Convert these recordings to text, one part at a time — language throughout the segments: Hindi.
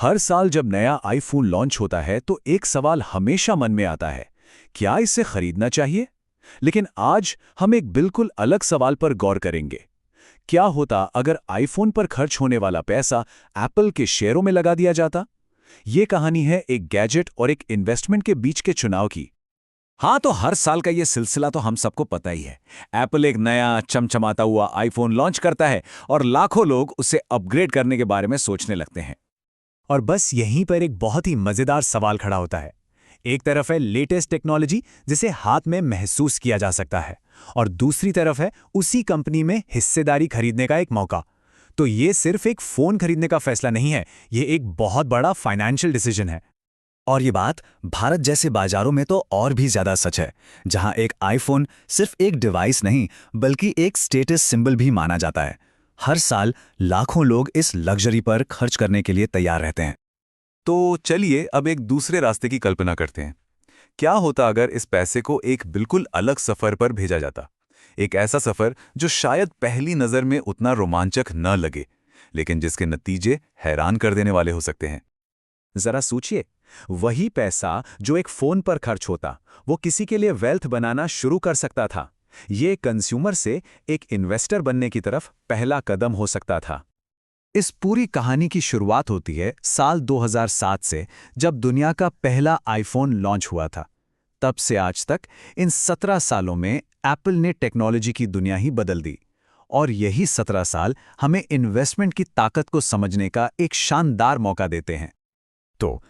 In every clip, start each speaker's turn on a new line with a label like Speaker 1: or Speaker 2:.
Speaker 1: हर साल जब नया आईफोन लॉन्च होता है तो एक सवाल हमेशा मन में आता है, क्या इसे खरीदना चाहिए? लेकिन आज हम एक बिल्कुल अलग सवाल पर गौर करेंगे। क्या होता अगर आईफोन पर खर्च होने वाला पैसा एप्पल के शेयरों में लगा दिया जाता? ये कहानी है एक गैजेट और एक इन्वेस्टमेंट के बीच के चुनाव की।
Speaker 2: हाँ, तो हर साल का ये सिलसिला तो हम सबको पता ही है। एप्पल एक नया चमचमाता हुआ आईफोन लॉन्च करता है और लाखों लोग उसे अपग्रेड करने के बारे में सोचने लगते हैं।
Speaker 3: और बस यहीं पर एक बहुत ही मजेदार सवाल खड़ा होता है। एक तरफ है लेटेस्ट टेक्नोलॉजी जिसे हाथ में महसूस किया जा सकता है, और दूसरी तरफ है उसी कंपनी में हिस्सेदारी खरीदने का एक मौका। तो ये सिर्फ एक फोन खरीदने का फैसला नहीं है, ये एक बहुत बड़ा फाइनेंशियल डिसीजन है।
Speaker 2: और ये बात भारत जैसे बाजारों में तो और भी ज्यादा सच है, जहां एक आईफोन सिर्फ एक डिवाइस नहीं बल्कि एक स्टेटस सिंबल भी माना जाता है। हर साल लाखों लोग इस लग्जरी पर खर्च करने के लिए तैयार रहते हैं।
Speaker 1: तो चलिए अब एक दूसरे रास्ते की कल्पना करते हैं। क्या होता अगर इस पैसे को एक बिल्कुल अलग सफर पर भेजा जाता? एक ऐसा सफर जो शायद पहली नजर में उतना रोमांचक न लगे, लेकिन जिसके नतीजे हैरान कर देने वाले हो सकते हैं।
Speaker 3: जरा सोचिए, वही पैसा जो एक फोन पर खर्च होता, वो किसी के लिए वेल्थ बनाना शुरू कर सकता था। ये कंज्यूमर से एक इन्वेस्टर बनने की तरफ पहला कदम हो सकता था। इस पूरी कहानी की शुरुआत होती है साल 2007 से, जब दुनिया का पहला आईफोन लॉन्च हुआ था। तब से आज तक इन 17 सालों में एप्पल ने टेक्नोलॉजी की दुनिया ही बदल दी। और यही 17 साल हमें इन्वेस्टमेंट की ताकत को समझने का एक शानदार मौका देते हैं। तो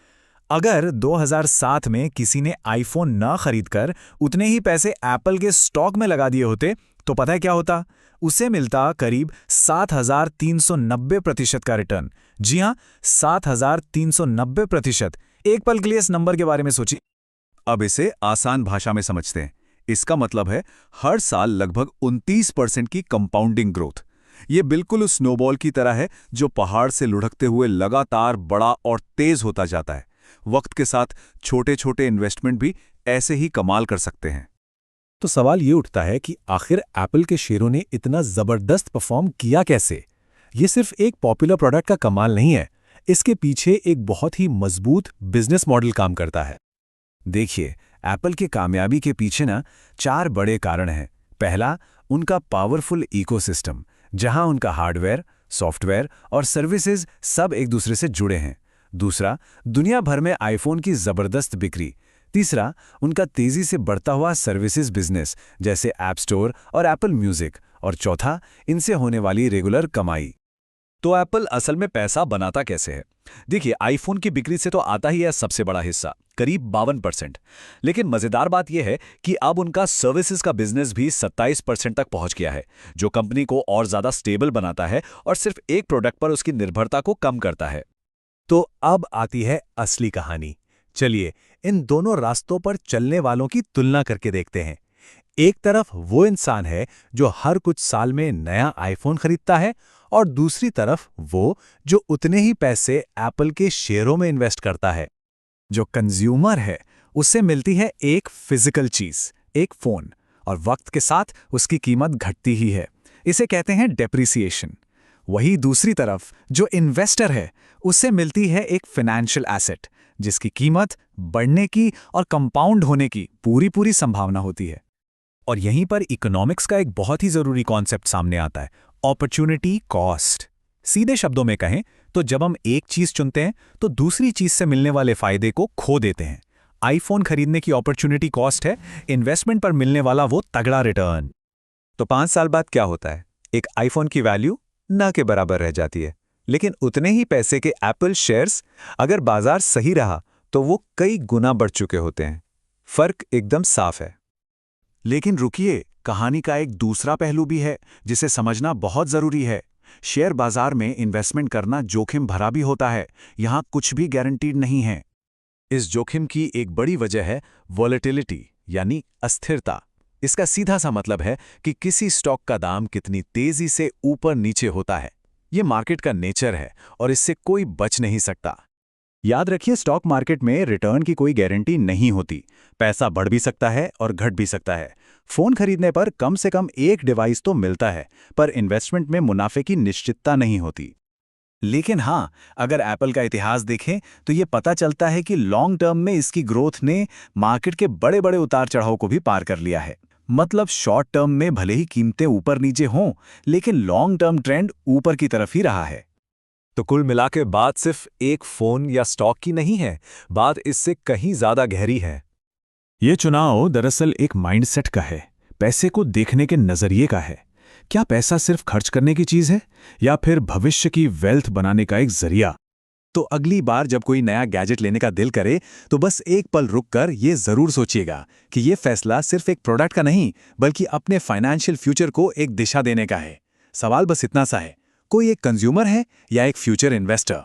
Speaker 3: अगर 2007 में किसी ने आईफोन न खरीदकर उतने ही पैसे एप्पल के स्टॉक में लगा दिए होते, तो पता है क्या होता? उसे मिलता करीब 7,390% का रिटर्न। जी हां, 7,390%। एक पल के लिए इस नंबर के बारे में सोचिए।
Speaker 1: अब इसे आसान भाषा में समझते हैं। इसका मतलब है हर साल लगभग 29% की कंपाउंडिंग ग्रोथ। ये बिल्कुल उस स्नोबॉल की तरह है जो पहाड़ से लुढ़कते हुए लगातार बड़ा और तेज होता जाता है। वक्त के साथ छोटे छोटे इन्वेस्टमेंट भी ऐसे ही कमाल कर सकते हैं।
Speaker 3: तो सवाल ये उठता है कि आखिर एप्पल के शेयरों ने इतना जबरदस्त परफॉर्म किया कैसे? ये सिर्फ एक पॉपुलर प्रोडक्ट का कमाल नहीं है, इसके पीछे एक बहुत ही मजबूत बिजनेस मॉडल काम करता है।
Speaker 1: देखिए, एप्पल की कामयाबी के पीछे 4 बड़े कारण हैं। पहला, उनका पावरफुल इकोसिस्टम, जहां उनका हार्डवेयर, सॉफ्टवेयर और सर्विसेज सब एक दूसरे से जुड़े हैं। दूसरा, दुनिया भर में आईफोन की जबरदस्त बिक्री। तीसरा, उनका तेजी से बढ़ता हुआ सर्विसेज बिजनेस जैसे ऐप स्टोर और एप्पल म्यूजिक। और चौथा, इनसे होने वाली रेगुलर कमाई।
Speaker 2: तो एप्पल असल में पैसा बनाता कैसे है? देखिए, आईफोन की बिक्री से तो आता ही है सबसे बड़ा हिस्सा, करीब 52%। लेकिन मजेदार बात यह है कि अब उनका सर्विसेज का बिजनेस भी 27% तक पहुंच गया है, जो कंपनी को और ज्यादा स्टेबल बनाता है और सिर्फ एक प्रोडक्ट पर उसकी निर्भरता को कम करता है।
Speaker 3: तो अब आती है असली कहानी। चलिए इन दोनों रास्तों पर चलने वालों की तुलना करके देखते हैं। एक तरफ वो इंसान है जो हर कुछ साल में नया आईफोन खरीदता है, और दूसरी तरफ वो जो उतने ही पैसे एप्पल के शेयरों में इन्वेस्ट करता है। जो कंज्यूमर है उससे मिलती है एक फिजिकल चीज, एक फोन, और वक्त के साथ उसकी कीमत घटती ही है। इसे कहते हैं डेप्रिसिएशन। वही दूसरी तरफ जो इन्वेस्टर है उससे मिलती है एक फाइनेंशियल एसेट, जिसकी कीमत बढ़ने की और कंपाउंड होने की पूरी संभावना होती है। और यहीं पर इकोनॉमिक्स का एक बहुत ही जरूरी कॉन्सेप्ट सामने आता है, अपॉर्चुनिटी कॉस्ट। सीधे शब्दों में कहें तो जब हम एक चीज चुनते हैं तो दूसरी चीज से मिलने वाले फायदे को खो देते हैं। आईफोन खरीदने की अपॉर्चुनिटी कॉस्ट है इन्वेस्टमेंट पर मिलने वाला वो तगड़ा रिटर्न।
Speaker 4: तो 5 साल बाद क्या होता है? एक आईफोन की वैल्यू ना के बराबर रह जाती है, लेकिन उतने ही पैसे के एप्पल शेयर्स, अगर बाजार सही रहा तो वो कई गुना बढ़ चुके होते हैं। फर्क एकदम साफ है।
Speaker 1: लेकिन रुकिए, कहानी का एक दूसरा पहलू भी है जिसे समझना बहुत जरूरी है। शेयर बाजार में इन्वेस्टमेंट करना जोखिम भरा भी होता है। यहां कुछ भी गारंटीड नहीं है। इस जोखिम की एक बड़ी वजह है वॉलेटिलिटी, यानी अस्थिरता। इसका सीधा सा मतलब है कि किसी स्टॉक का दाम कितनी तेजी से ऊपर नीचे होता है। ये मार्केट का नेचर है और इससे कोई बच नहीं सकता।
Speaker 3: याद रखिए, स्टॉक मार्केट में रिटर्न की कोई गारंटी नहीं होती। पैसा बढ़ भी सकता है और घट भी सकता है। फोन खरीदने पर कम से कम एक डिवाइस तो मिलता है, पर इन्वेस्टमेंट में मुनाफे की निश्चितता नहीं होती।
Speaker 1: लेकिन हाँ, अगर एप्पल का इतिहास देखें तो ये पता चलता है कि लॉन्ग टर्म में इसकी ग्रोथ ने मार्केट के बड़े बड़े उतार चढ़ाव को भी पार कर लिया है। मतलब शॉर्ट टर्म में भले ही कीमतें ऊपर नीचे हों, लेकिन लॉन्ग टर्म ट्रेंड ऊपर की तरफ ही रहा है।
Speaker 3: तो कुल मिला के बात सिर्फ एक फोन या स्टॉक की नहीं है, बात इससे कहीं ज्यादा गहरी है।
Speaker 1: ये चुनाव दरअसल एक माइंडसेट का है, पैसे को देखने के नजरिए का है। क्या पैसा सिर्फ खर्च करने की चीज है या फिर भविष्य की वेल्थ बनाने का एक जरिया? तो अगली बार जब कोई नया गैजेट लेने का दिल करे तो बस एक पल रुककर ये जरूर सोचिएगा कि ये फैसला सिर्फ एक प्रोडक्ट का नहीं, बल्कि अपने फाइनेंशियल फ्यूचर को एक दिशा देने का है। सवाल बस इतना सा है, कोई एक कंज्यूमर है या एक फ्यूचर इन्वेस्टर?